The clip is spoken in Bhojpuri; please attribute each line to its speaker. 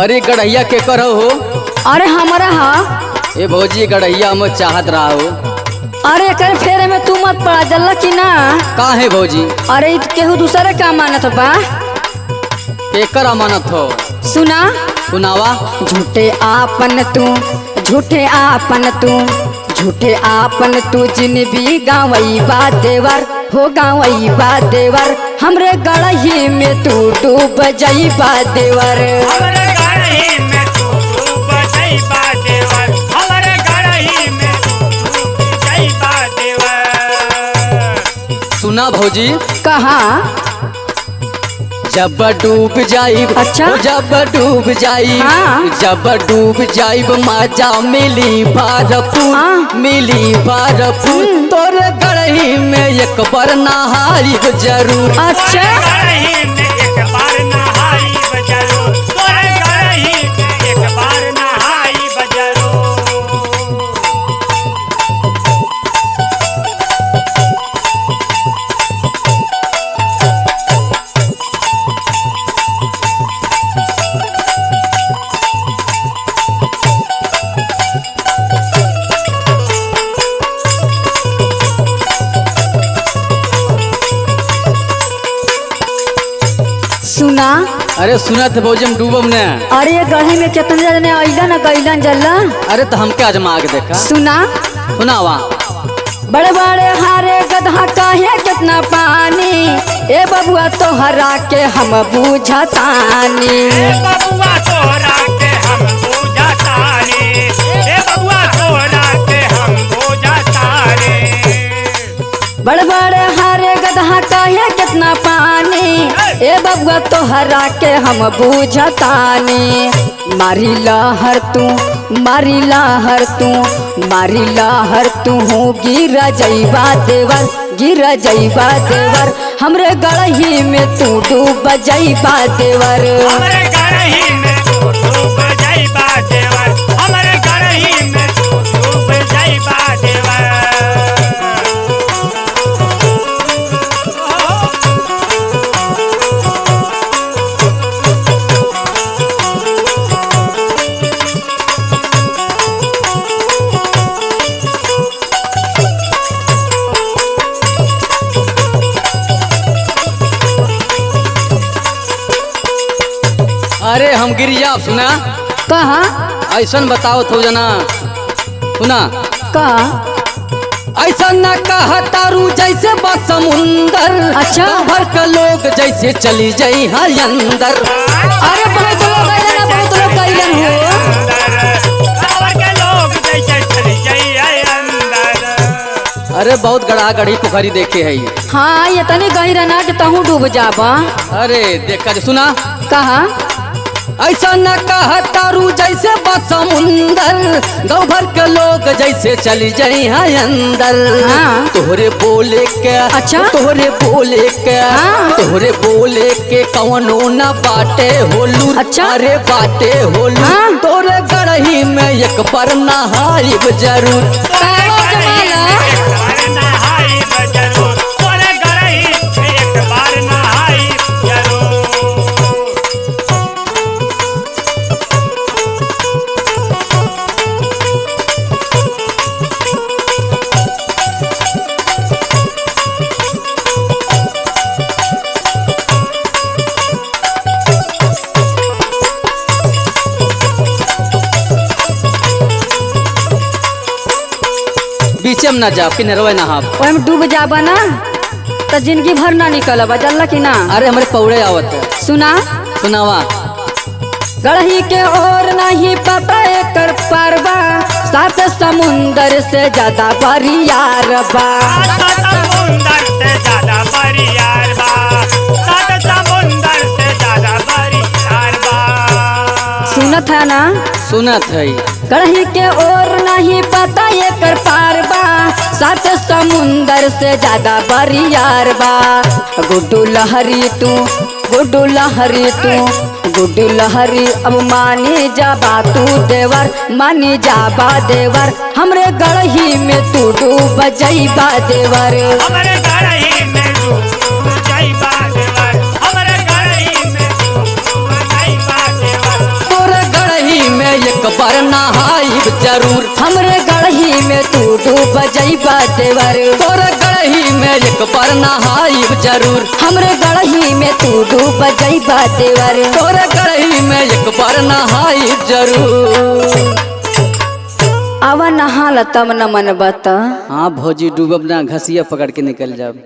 Speaker 1: अरे गढ़ैया के करो हो?
Speaker 2: अरे हमारा हा।
Speaker 1: ए भौजी गढ़ैया हम चाहत रहा हो।
Speaker 2: अरे कर फेरे में तू मत पड़ा जल्ला की ना।
Speaker 1: का है भौजी?
Speaker 2: अरे केहू दूसरे का मानत बा।
Speaker 1: केकर अमानत हो?
Speaker 2: सुना
Speaker 1: सुनावा।
Speaker 2: झूठे आपन तू जिन भी गावई बा देवर हो गावई बा देवर हमरे गढ़ही में तू डूब जाई बा देवर।
Speaker 3: हमरे गढ़ही में तू डूब जाई बा देवर, हमरे गढ़ही में तू डूब जाई बा देवर।
Speaker 1: सुना भौजी।
Speaker 2: कहाँ?
Speaker 1: जब डूब जाइब।
Speaker 2: अच्छा?
Speaker 1: जब डूब जाइब।
Speaker 2: हाँ।
Speaker 1: जब डूब जाइब मजा मिली भरपूर।
Speaker 2: हाँ।
Speaker 1: मिली भरपूर तोरे गढ़ही में एक बार नहाइब जरूर।
Speaker 2: अच्छा
Speaker 3: गढ़ही में एक बार नहाई जरूर, तोरे गढ़ही में एक बार नहाई जरूर।
Speaker 2: सुना।
Speaker 1: अरे सुनत भौजी हम डूबम ने।
Speaker 2: अरे ये गढ़ही में कितने जने अइलन गइलन जल्ला।
Speaker 1: अरे तो हमके आजमा के देखा।
Speaker 2: सुना
Speaker 1: सुनावा।
Speaker 2: बड़े बड़े हारे गधा काहे कितना पानी ए बबुआ तोहरा के हम बूझतानी।
Speaker 3: ए बबुआ तोरा के हम बुझतानी, ए बबुआ तोरा के हम बुझतानी।
Speaker 2: बड़े बड़े हारे गधा काहे कितना पानी ए बबुआ तोहरा के हम बूझतानी। मारी लहर तू हो गिर जइबा देवर हमरे गढ़ही में तू डूब जइबा देवर।
Speaker 3: हमरे गढ़ही में तू डूब जाई बा देवर, हमरे गढ़ही में तू डूब जाई बा देवर।
Speaker 1: अरे हम गिरिया सुना।
Speaker 2: कहाँ?
Speaker 1: ऐसन बताओ तो जना। सुना।
Speaker 2: कहाँ?
Speaker 1: ऐसा न कहा तारू जैसे बस समुंदर।
Speaker 2: अच्छा?
Speaker 1: भर के लोग जैसे चली जाई है अंदर।
Speaker 2: अरे बहुत लोग गइलन हो।
Speaker 3: गाँव के लोग जैसे चली जाई है अंदर।
Speaker 1: अरे बहुत गड़ा गढ़ी पोखरी देखे है।
Speaker 2: हाँ ये तनी गहिरा ना कि तहू डूब जाबा।
Speaker 1: अरे देखा जो सुना।
Speaker 2: कहाँ?
Speaker 1: ऐसा न कहा तारू जैसे बस समुंदर। गाँव भर के लोग जैसे चली जाई है अंदर।
Speaker 2: हाँ।
Speaker 1: तोहरे बोले के।
Speaker 2: अच्छा?
Speaker 1: तोहरे बोले के।
Speaker 2: हाँ।
Speaker 1: तोहरे बोले के कवनो न बाटे होलू।
Speaker 2: अच्छा?
Speaker 1: अरे बाटे होलू।
Speaker 2: हाँ।
Speaker 1: तोरे गढ़ही में एक बार नहाइब जरूर।
Speaker 2: कालो जमाला।
Speaker 3: एक बार नहाई जरूर, तोरे गढ़ही में एक बार नहाई जरूर।
Speaker 1: बीचे में न जा किनरवे नहाब।
Speaker 2: ओए में डूब जाबा ना तो जिंदगी भर ना निकलबा जल्ला की ना।
Speaker 1: अरे हमारे पौड़े आवत है।
Speaker 2: सुना
Speaker 1: सुनावा।
Speaker 2: गढ़ही के और नहीं पता एकर पारबा सात समुंदर से ज्यादा बरियार बा।
Speaker 3: सात समुंदर से ज्यादा बरियार बा, सात समुंदर से ज्यादा बरियार बा।
Speaker 2: सुनत है ना?
Speaker 1: सुनत है।
Speaker 2: गढ़ही के और नहीं पता एकर पारबा सात समुंदर से ज्यादा बरियार बा। गुड्डू लहरी अब मानी जाबा तू देवर, मानी जाबा देवर हमरे गढ़ही में तू डूब जइबा देवर।
Speaker 3: हमरे गढ़ही में डूब जाइबा देवर, हमरे गढ़ही में डूब जाइबा देवर।
Speaker 1: तोरे पर नहाइब जरूर।
Speaker 2: हमरे गढ़ही में तू डूब जइबा देवर,
Speaker 1: तोरे गढ़ही में एक पर नहाइब जरूर।
Speaker 2: हमरे गढ़ही में तू डूब जइबा देवर।
Speaker 1: तोरे गढ़ही में एक पर नहाइब जरूर।
Speaker 2: आवा नहा ल तब न मन बता।
Speaker 1: हाँ भौजी डूबब ना, घसिया पकड़ के निकल जाब।